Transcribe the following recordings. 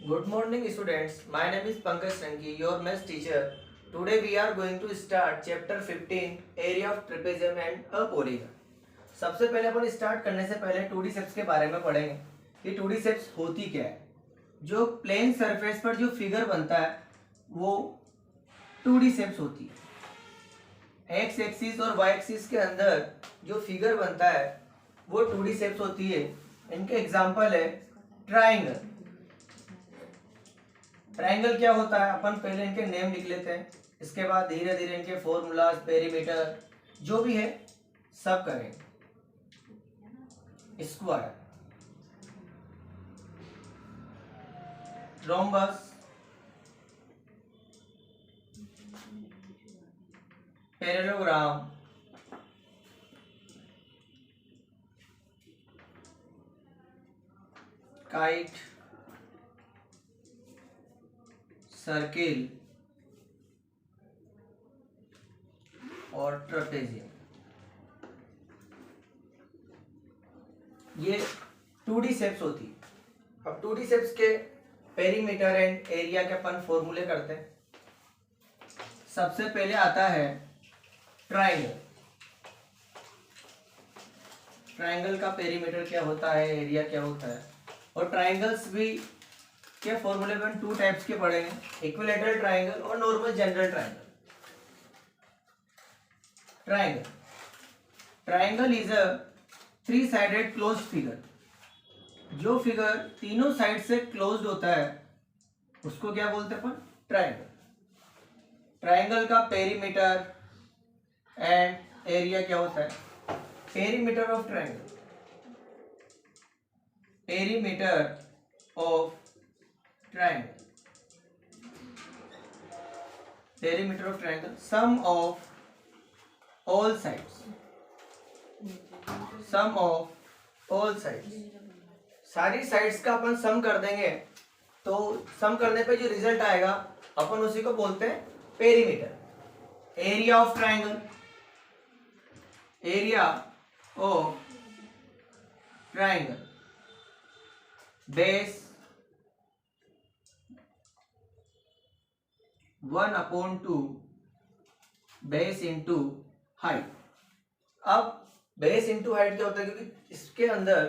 Good morning, students. My name is Pankaj Sanki, your maths teacher. Today we are going to start chapter 15, area of trapezium and a polygon. सबसे पहले अपन start करने से पहले 2D shapes के बारे में पढ़ेंगे कि 2D शेप्स होती क्या है। जो प्लेन सरफेस पर जो फिगर बनता है वो 2D शेप्स होती है। एक्स एक्सिस और वाई एक्सिस के अंदर जो फिगर बनता है वो 2D शेप्स होती है। इनके एग्जांपल है ट्राइंगल। ट्राइंगल क्या होता है अपन पहले इनके नेम लिख लेते हैं, इसके बाद धीरे धीरे इनके फॉर्मूलाज पेरीमीटर जो भी है सब करेंगे। Square, rhombus, parallelogram, kite, circle और ट्रेपेजियम। ये 2D शेप्स होती है। अब 2D शेप्स के पेरीमीटर एंड एरिया के अपन फॉर्मूले करते हैं। सबसे पहले आता है ट्राइंगल। ट्राइंगल का पेरीमीटर क्या होता है, एरिया क्या होता है, और ट्राइंगल्स भी के फॉर्मूले में 2 टाइप्स के पढ़ेंगे, इक्विलैटरल ट्राइंगल और normal general triangle. Triangle triangle is a 3 sided closed figure. जो फिगर तीनों साइड से क्लोज्ड होता है उसको क्या बोलते हैं अपन, ट्राइंगल। ट्राइंगल का पेरीमीटर एंड एरिया क्या होता है, perimeter of triangle, perimeter of triangle, perimeter of triangle, sum of all sides, sum of all sides. सारी साइड्स का अपन सम कर देंगे तो सम करने पे जो रिजल्ट आएगा अपन उसी को बोलते हैं perimeter. Area of triangle, area of triangle, base 1/2 base into height. अब बेस इंटू हाइट क्या होता है, क्योंकि इसके अंदर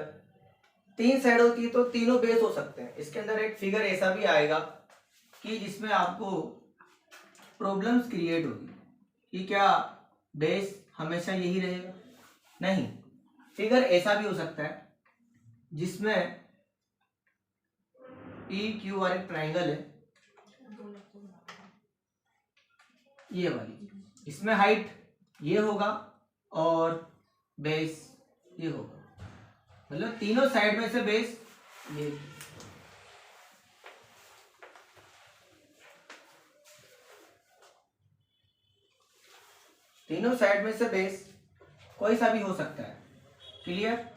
3 साइड होती है तो तीनों बेस हो सकते हैं। इसके अंदर एक फिगर ऐसा भी आएगा कि जिसमें आपको प्रॉब्लम्स क्रिएट होगी कि क्या बेस हमेशा यही रहेगा, नहीं। फिगर ऐसा भी हो सकता है जिसमें पी क्यू आर एक ट्राइंगल है, ये वाली, इसमें हाइट ये होगा और बेस ये होगा, मतलब तीनों साइड में से बेस ये। तीनों साइड में से बेस कोई सा भी हो सकता है। क्लियर?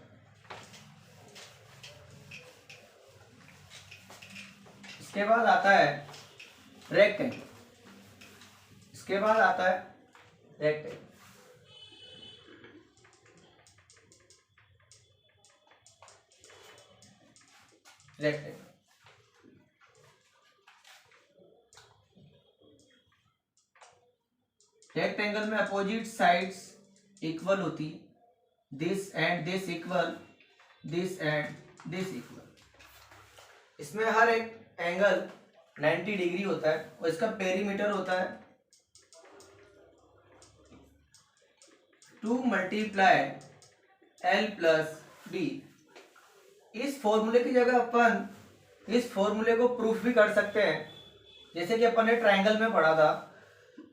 इसके बाद आता है रेक्टेंगल। इसके बाद आता है रेक्टेंगल। रेक्टेंगल रेक्टेंगल में अपोजिट साइड्स इक्वल होती, this and this equal, this and this equal. इसमें हर एक एंगल 90 डिग्री होता है और इसका पेरीमीटर होता है 2 × L + B। इस फॉर्मूले की जगह अपन इस फॉर्मूले को प्रूफ भी कर सकते हैं, जैसे कि अपन ने ट्राइंगल में पढ़ा था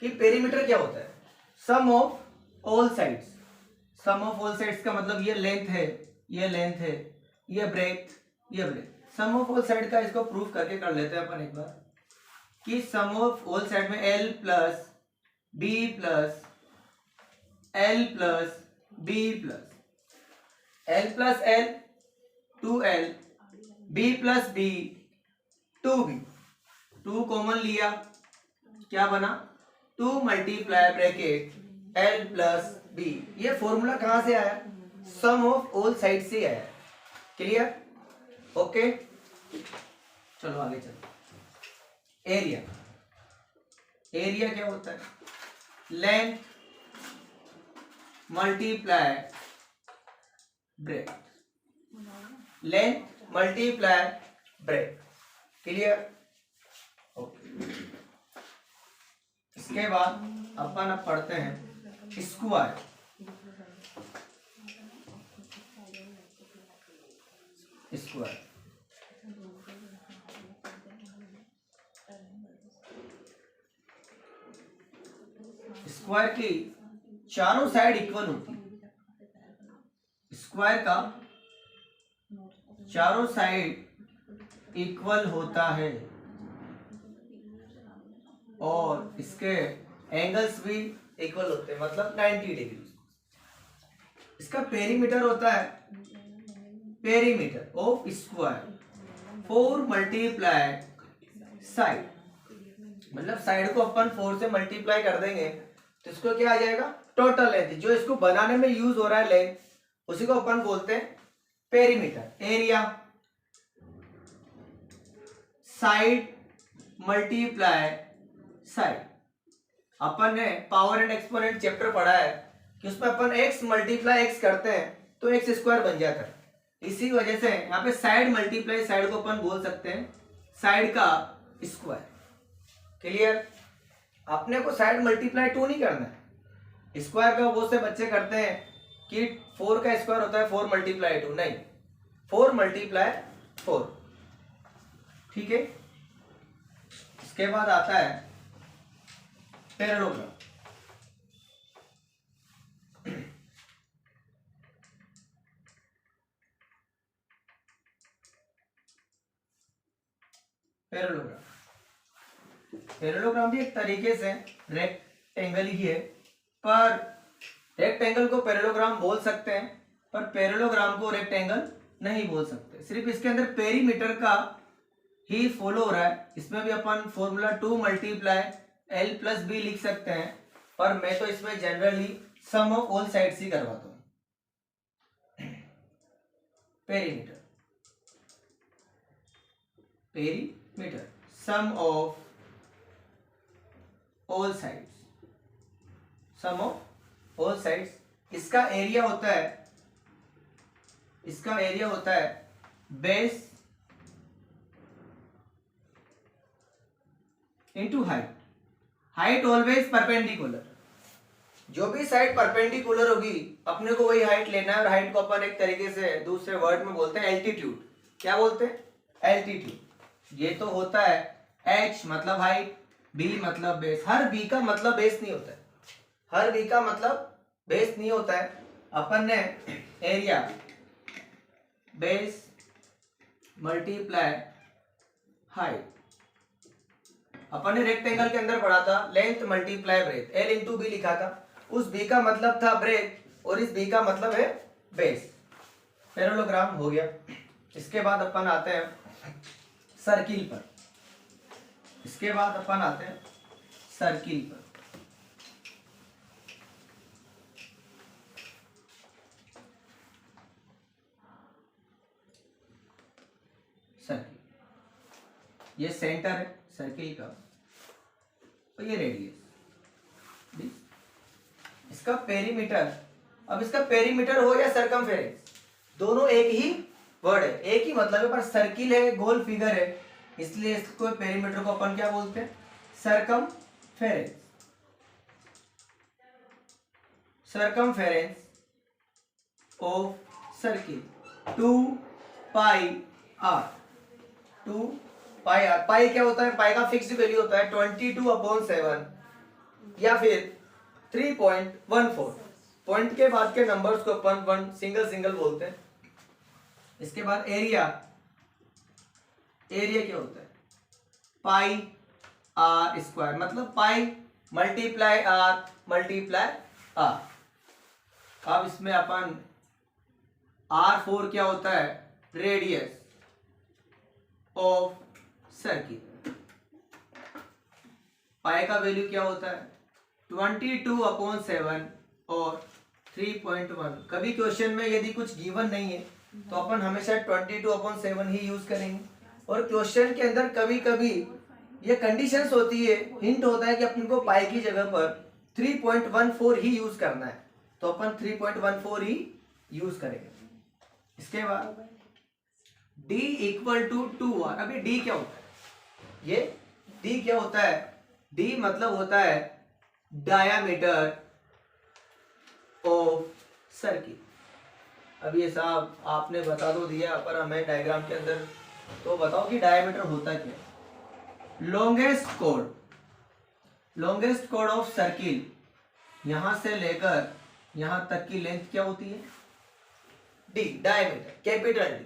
कि पेरीमीटर क्या होता है, sum of all sides. Sum of all sides का मतलब ये लेंथ है, ये लेंथ है, ये ब्रेथ, ये breadth. Sum of all side का इसको प्रूफ करके कर लेते हैं अपन एक बार कि सम ऑफ ऑल साइड में L + B + L + B + L + L 2L, B + B 2B। 2 common लिया, क्या बना, 2 × L + B। ये फॉर्मूला कहां से आया, सम ऑफ ऑल साइड से आया। क्लियर? ओके। चलो आगे चलो। एरिया, एरिया क्या होता है? Length multiply breath, length multiply breath. Clear? Okay. इसके बाद अपन अब पढ़ते हैं स्क्वायर। स्क्वायर स्क्वायर की चारों साइड इक्वल होती है। स्क्वायर का चारों साइड इक्वल होता है और इसके एंगल्स भी इक्वल होते हैं, मतलब 90 डिग्री। इसका पेरीमीटर होता है, perimeter of square 4 multiply side, मतलब साइड को अपन 4 से मल्टीप्लाई कर देंगे तो इसको क्या आ जाएगा? Total length. जो इसको बनाने में यूज हो रहा है लेंथ, उसी को अपन बोलते हैं perimeter. Area side multiply side. अपन ने पावर एंड एक्सपोनेंट चैप्टर पढ़ा है कि उसमें अपन x मल्टीप्लाई x करते हैं तो x स्क्वायर बन जाता है। इसी वजह से यहाँ पे साइड मल्टीप्लाई साइड को अपन बोल सकते हैं साइड का स्क्वायर। क्लियर? अपने को साइड मल्टीप्लाई 2 नहीं करना है। स्क्वायर का वो से बच्चे करते हैं कि 4 का स्क्वायर होता है 4 मल्टीप्लाई 2, नहीं, 4 मल्टीप्लाई 4। ठीक है? इसके बाद आता है पैरेललोग्राम। पैरेललोग्राम, पैरेललोग्राम भी एक तरीके से रेक्टेंगल ही है, पर रेक्टेंगल को पैरेललोग्राम बोल सकते हैं, पर पैरेललोग्राम को रेक्टेंगल नहीं बोल सकते। सिर्फ इसके अंदर पेरीमीटर का ही फॉलो हो रहा है। इसमें भी अपन formula 2 multiply L plus B लिख सकते हैं, पर मैं तो इसमें generally sum of all sides ही करवाता हूं। Perimeter, perimeter sum of all sides, sum of all sides. इसका एरिया होता है, इसका एरिया होता है base into height. Height always perpendicular, जो भी साइड परपेंडिकुलर होगी अपने को वही हाइट लेना है। और हाइट को अपन एक तरीके से दूसरे वर्ड में बोलते हैं एल्टीट्यूड। क्या बोलते हैं? एल्टीट्यूड। ये तो होता है h मतलब हाइट, b मतलब बेस। हर b का मतलब बेस नहीं होता है, हर b का मतलब बेस नहीं होता है। अपन ने एरिया बेस मल्टीप्लाई हाइट, अपन ने रेक्टेंगल के अंदर पढ़ा था length multiply breadth, L into B लिखा था। उस b का मतलब था ब्रेथ और इस b का मतलब है बेस। पैरेललोग्राम हो गया। इसके बाद अपन आते हैं सर्किल पर। इसके बाद अपन आते हैं सर्किल पर। सर्किल, ये सेंटर है सर्किल का और ये रेडियस। इसका पेरीमीटर, अब इसका पेरीमीटर हो या सरकमफेरेंस, दोनों एक ही वर्ड है, एक ही मतलब है, पर सर्किल है, गोल फिगर है, इसलिए इसको पेरीमीटर को अपन क्या बोलते हैं? Circumference. Circumference of circle 2 pi r। 2 pi r। पाई क्या होता है? पाई का फिक्स्ड वैल्यू होता है 22/7 या फिर 3.14। पॉइंट के बाद के नंबर्स को अपन 1 सिंगल सिंगल बोलते हैं। इसके बाद एरिया, एरिया क्या होता है? पाई आर स्क्वायर, मतलब pi multiply R multiply R. अब इसमें अपन R4 क्या होता है? Radius of circle. पाई का वैल्यू क्या होता है? 22/7 और 3.1। कभी क्वेश्चन में यदि कुछ गिवन नहीं है तो अपन हमेशा 22/7 ही यूज करेंगे। और क्वेश्चन के अंदर कभी कभी ये कंडीशंस होती है, हिंट होता है कि अपन को पाई की जगह पर 3.14 ही यूज करना है, तो अपन 3.14 ही यूज करेंगे। इसके बाद d इक्वल टू 2r। अभी d क्या होता है? ये d क्या होता है? d मतलब होता है डायामीटर ऑफ सर्किल। अब ये साहब आपने बता तो दिया, पर हमें डायग्राम के अंदर तो बताओ कि डायमीटर होता क्या है। लॉन्गेस्ट कोड ऑफ सर्किल, यहां से लेकर यहां तक की लेंथ क्या होती है? D, diameter, capital D.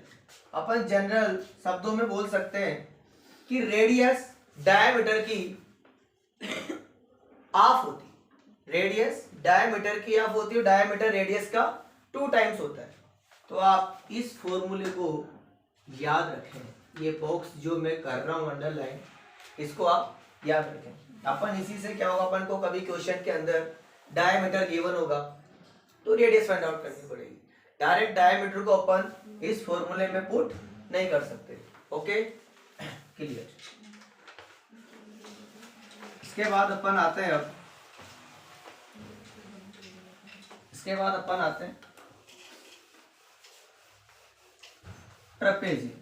अपन जनरल शब्दों में बोल सकते हैं कि रेडियस डायमीटर की हाफ होती है। रेडियस डायमीटर की हाफ होती है, डायमीटर रेडियस का 2 टाइम्स होता है। तो आप इस फॉर्मूले को याद रखें, ये बॉक्स जो मैं कर रहा हूं अंडरलाइन, इसको आप याद रखें। अपन इसी से क्या होगा, अपन को कभी क्वेश्चन के अंदर डायमीटर गिवन होगा तो रेडियस फाइंड आउट करनी पड़ेगी। डायरेक्ट डायमीटर को अपन इस फॉर्मूले में पुट नहीं कर सकते। Okay, clear. इसके बाद अपन आते हैं ट्रेपेजियम।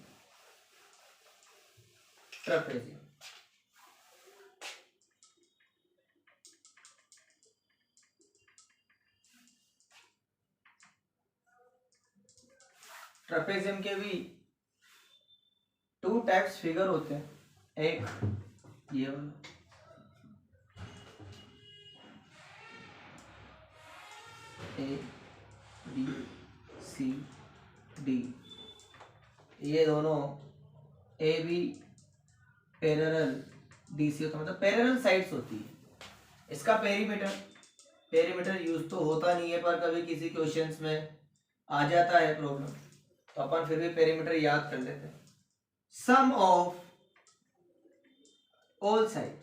ट्रेपेजियम के भी 2 टाइप्स फिगर होते हैं, एक ये वाला, ए बी सी डी, ये दोनों A B parallel, D C होता है, मतलब पैरेलल साइड्स होती है। इसका पेरीमीटर यूज तो होता नहीं है, पर कभी किसी क्वेश्चंस में आ जाता है प्रॉब्लम, तो अपन फिर भी पेरीमीटर याद कर लेते हैं। सम ऑफ ऑल साइड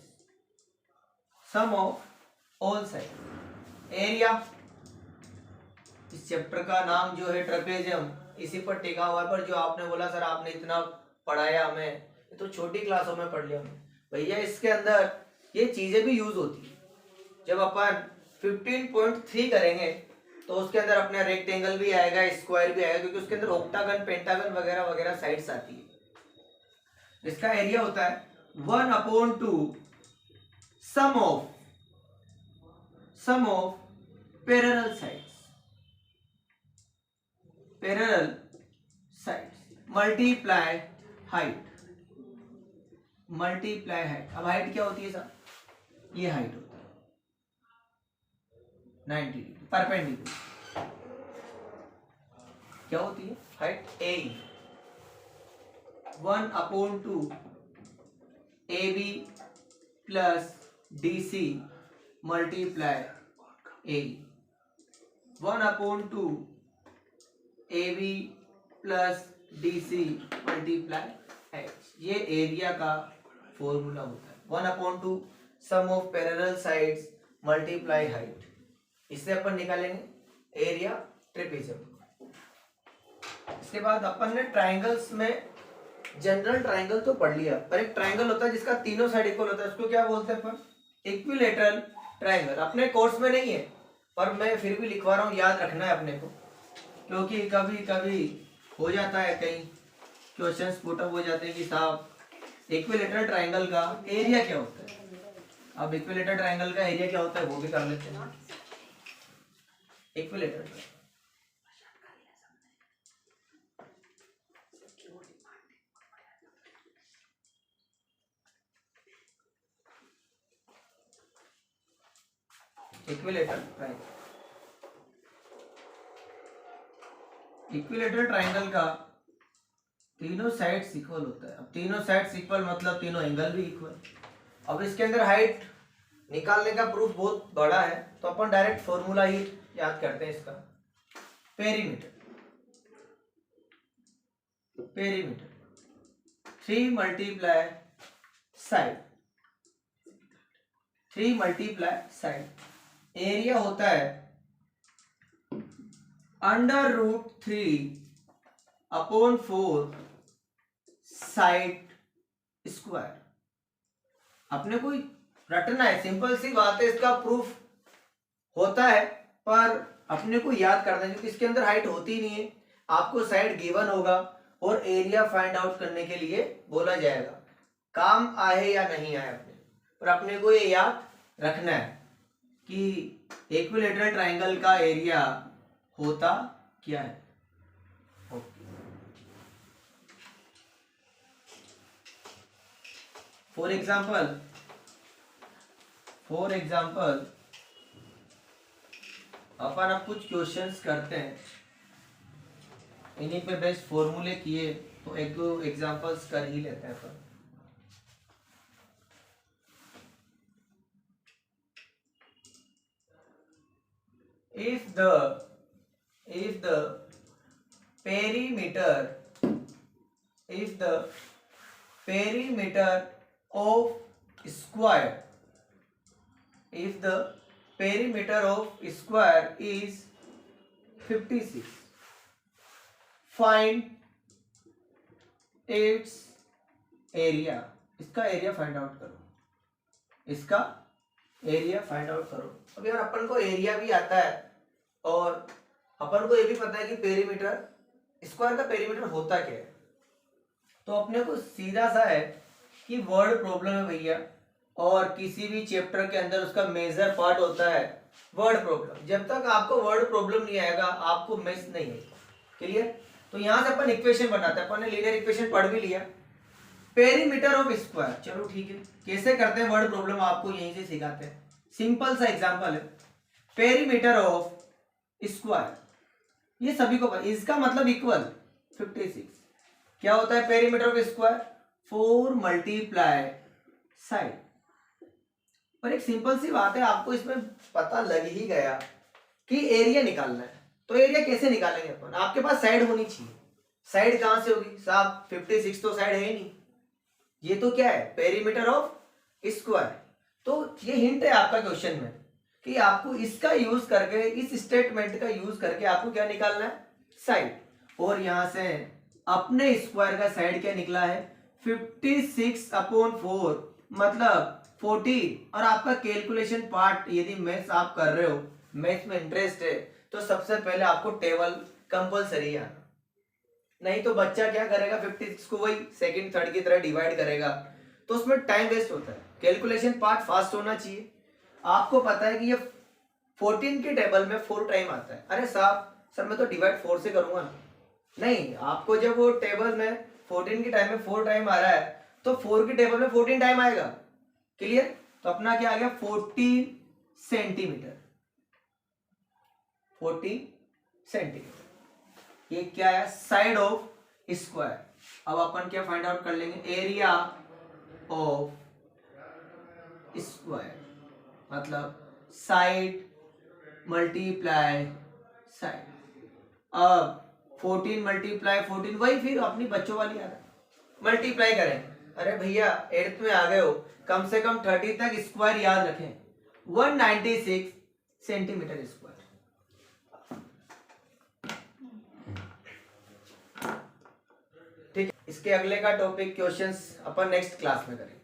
एरिया। इस चैप्टर का नाम जो है ट्रेपेजियम, इसी पर टिका हुआ है। पर जो आपने बोला सर आपने इतना पढ़ाया हमें, ये तो छोटी क्लासों में पढ़ लिया हमने, भैया इसके अंदर ये चीजें भी यूज होती है। जब अपन 15.3 करेंगे तो उसके अंदर अपना रेक्टेंगल भी आएगा, स्क्वायर भी आएगा, क्योंकि उसके अंदर ऑक्टागन, पेंटागन वगैरह वगैरह साइड्स आती है। इसका एरिया होता है 1/2 sum of parallel sides multiply height. अब हाइट क्या होती है सर? ये हाइट होती है 90 डिग्री परपेंडिकुलर। क्या होती है height? A 1/2 AB plus DC multiply A, 1/2 AB plus DC multiply H। ये एरिया का फॉर्मूला होता है, 1/2 sum of parallel sides multiply height. इससे अपन निकालेंगे एरिया ट्रेपेजियम। इसके बाद अपन ने ट्राइंगल्स में जनरल ट्राइंगल तो पढ़ लिया, पर एक ट्राइंगल होता है जिसका तीनों साइड इक्वल होता है, उसको क्या बोलते हैं अपन? Equilateral triangle. अपने कोर्स में नहीं है, पर मैं फिर भी लिखवा रहा हूँ, याद रखना है अपने को, क्योंकि कभी कभी हो जाता है, कई क्वेश्चंस पुट अप हो जाते हैं कि साहब इक्विलेटरल ट्राइंगल का एरिया क्या होता है। अब इक्विलेटरल ट्राइंगल का एरिया क्या होता है वो भी कर लेते हैं। इक्विलेटरल इक्विलेटरल ट्राइंगल का तीनों साइड्स इक्वल होता है। अब तीनों साइड्स इक्वल मतलब तीनों एंगल भी इक्वल। अब इसके अंदर हाइट निकालने का प्रूफ बहुत बड़ा है, तो अपन डायरेक्ट फॉर्मूला ही याद करते हैं इसका। पेरीमीटर 3 मल्टीप्लाई साइड, एरिया होता है √3/4 साइड स्क्वायर। अपने को रटना है, सिंपल सी बात है, इसका प्रूफ होता है पर अपने को याद करना है क्योंकि इसके अंदर हाइट होती नहीं है। आपको साइड गिवन होगा और एरिया फाइंड आउट करने के लिए बोला जाएगा। काम आए या नहीं आए अपने, पर अपने को ये याद रखना है कि इक्विलैटरल ट्रायंगल का एरिया होता क्या है। फॉर एग्जाम्पल अपन अब कुछ क्वेश्चंस करते हैं, इन्हीं पे बेस्ट फॉर्मूले किए तो एक दो एग्जांपल्स कर ही लेते हैं अपन। if the perimeter of square is 56, find its area। इसका एरिया फाइंड आउट करो, इसका एरिया फाइंड आउट करो। अब यार अपन को एरिया भी आता है और अपन को ये भी पता है कि पेरीमीटर, स्क्वायर का पेरीमीटर होता क्या है। तो अपने को सीधा सा है कि वर्ड प्रॉब्लम है भैया, और किसी भी चैप्टर के अंदर उसका मेजर पार्ट होता है वर्ड प्रॉब्लम। जब तक आपको वर्ड प्रॉब्लम नहीं आएगा आपको मिस नहीं होगा। क्लियर? तो यहां से अपन इक्वेशन बनाते हैं। अपन ने लीनियर इक्वेशन पढ़ भी लिया, पेरीमीटर ऑफ स्क्वायर। चलो ठीक है, कैसे करते हैं वर्ड प्रॉब्लम आपको यहीं से सिखाते हैं। सिंपल सा एग्जांपल है, पेरीमीटर ऑफ स्क्वायर, ये सभी को पता, इसका मतलब इक्वल 56। क्या होता है perimeter of square? 4 multiply side. पर एक सिंपल सी बात है, आपको इसमें पता लग ही गया कि एरिया निकालना है। तो एरिया कैसे निकालेंगे अपन? आपके पास साइड होनी चाहिए। साइड कहां से होगी साहब? 56 तो साइड है ही नहीं। ये तो क्या है? Perimeter of square. तो ये हिंट है आपका क्वेश्चन में कि आपको इसका यूज करके, इस स्टेटमेंट का यूज करके आपको क्या निकालना है? साइड। और यहां से अपने स्क्वायर का साइड क्या निकला है? 56/4 मतलब 40। और आपका कैलकुलेशन पार्ट यदि मैथ्स आप कर रहे हो, मैथ्स में इंटरेस्ट है, तो सबसे पहले आपको टेबल कंपलसरी है। नहीं तो बच्चा क्या करेगा, 56 को वही सेकंड थर्ड की तरह डिवाइड करेगा, तो उसमें टाइम वेस्ट होता है। कैलकुलेशन पार्ट फास्ट होना चाहिए। आपको पता है कि ये 14 के टेबल में 4 टाइम आता है। अरे साहब सर मैं तो डिवाइड 4 से करूंगा ना। नहीं, आपको जब वो टेबल में 14 के टाइम में 4 टाइम आ रहा है तो 4 की टेबल में 14 टाइम आएगा। क्लियर? तो अपना क्या आ गया? 14 सेंटीमीटर। 14 सेंटीमीटर। ये क्या है? Side of square. अब अपन क्या फाइंड आउट कर लेंगे? एरिया ऑफ स्क्वायर मतलब साइड मल्टीप्लाई साइड। अब 14 मल्टीप्लाई 14 वही फिर अपनी बच्चों वाली याद मल्टीप्लाई करें। अरे भैया 8th में आ गए हो, कम से कम 30 तक स्क्वायर याद रखें। 196 सेंटीमीटर स्क्वायर। ठीक है, इसके अगले का टॉपिक क्वेश्चंस अपन नेक्स्ट क्लास में करेंगे।